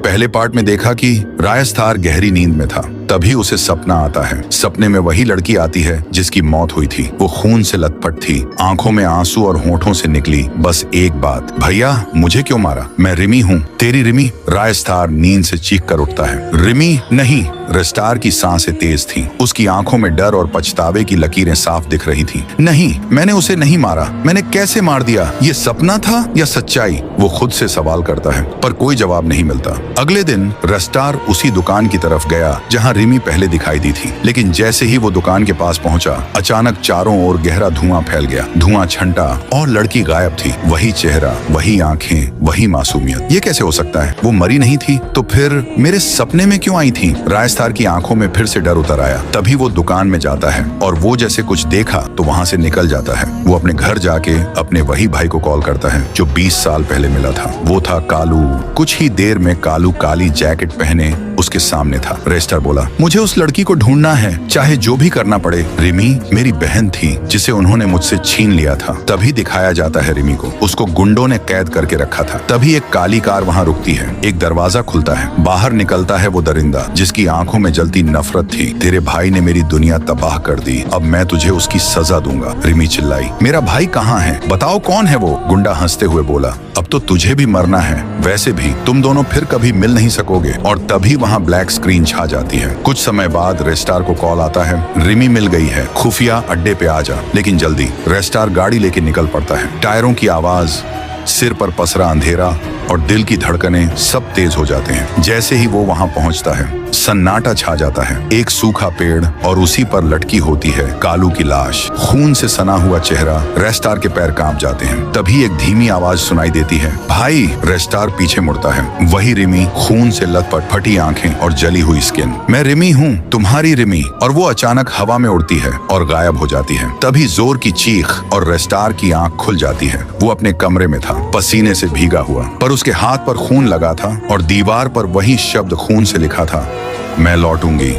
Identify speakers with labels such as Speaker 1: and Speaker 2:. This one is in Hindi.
Speaker 1: पहले पार्ट में देखा कि रायस्तार गहरी नींद में था। तभी उसे सपना आता है। सपने में वही लड़की आती है जिसकी मौत हुई थी। वो खून से लथपथ थी, आंखों में आंसू और होठों से निकली बस एक बात, भैया मुझे क्यों मारा? मैं रिमी हूँ, तेरी रिमी। रायस्तार नींद से चीख कर उठता है। रिमी नहीं। रेस्टार की सांसें तेज थीं। उसकी आंखों में डर और पछतावे की लकीरें साफ दिख रही थीं। नहीं, मैंने उसे नहीं मारा। मैंने कैसे मार दिया? ये सपना था या सच्चाई? वो खुद से सवाल करता है, पर कोई जवाब नहीं मिलता। अगले दिन रेस्टार उसी दुकान की तरफ गया जहां रिमी पहले दिखाई दी थी। लेकिन जैसे ही वो दुकान के पास पहुंचा, अचानक चारों ओर गहरा धुआं फैल गया। धुआं छंटा और लड़की गायब थी। वही चेहरा, वही आंखें, वही मासूमियत। ये कैसे हो सकता है? वो मरी नहीं थी तो फिर मेरे सपने में क्यों आई थी? रायस्तार की आंखों में फिर से डर उतर आया। तभी वो दुकान में जाता है और वो जैसे कुछ देखा तो वहां से निकल जाता है। वो अपने घर जाके अपने वही भाई को कॉल करता है जो 20 साल पहले मिला था। वो था कालू। कुछ ही देर में कालू काली जैकेट पहने उसके सामने था। रेस्टार बोला, मुझे उस लड़की को ढूंढना है, चाहे जो भी करना पड़े। रिमी मेरी बहन थी जिसे उन्होंने मुझसे छीन लिया था। तभी दिखाया जाता है रिमी को। उसको गुंडों ने कैद करके रखा था। तभी एक काली कार वहाँ रुकती है। एक दरवाजा खुलता है। बाहर निकलता है वो दरिंदा जिसकी आंखों में जलती नफरत थी। तेरे भाई ने मेरी दुनिया तबाह कर दी, अब मैं तुझे उसकी सजा दूंगा। रिमी चिल्लाई, मेरा भाई कहाँ है? बताओ कौन है वो? गुंडा हंसते हुए बोला, अब तो तुझे भी मरना है। वैसे भी तुम दोनों फिर कभी मिल नहीं सकोगे। और तभी वहाँ ब्लैक स्क्रीन छा जाती है। कुछ समय बाद रेस्टार को कॉल आता है, रिमी मिल गई है, खुफिया अड्डे पे आ जा, लेकिन जल्दी। रेस्टार गाड़ी लेके निकल पड़ता है। टायरों की आवाज, सिर पर पसरा अंधेरा और दिल की धड़कनें सब तेज हो जाते हैं। जैसे ही वो वहां पहुंचता है, सन्नाटा छा जाता है। एक सूखा पेड़ और उसी पर लटकी होती है कालू की लाश। खून से सना हुआ चेहरा। रेस्टार के पैर कांप जाते हैं। तभी एक धीमी आवाज सुनाई देती है, भाई। रेस्टार पीछे मुड़ता है। वही रिमी, खून से लथपथ, फटी आंखें और जली हुई स्किन। मैं रिमी हूँ, तुम्हारी रिमी। और वो अचानक हवा में उड़ती है और गायब हो जाती है। तभी जोर की चीख और रेस्टार की आंख खुल जाती है। वो अपने कमरे में था, पसीने से भीगा हुआ, पर उसके हाथ पर खून लगा था और दीवार पर वही शब्द खून से लिखा था, मैं लौटूंगी।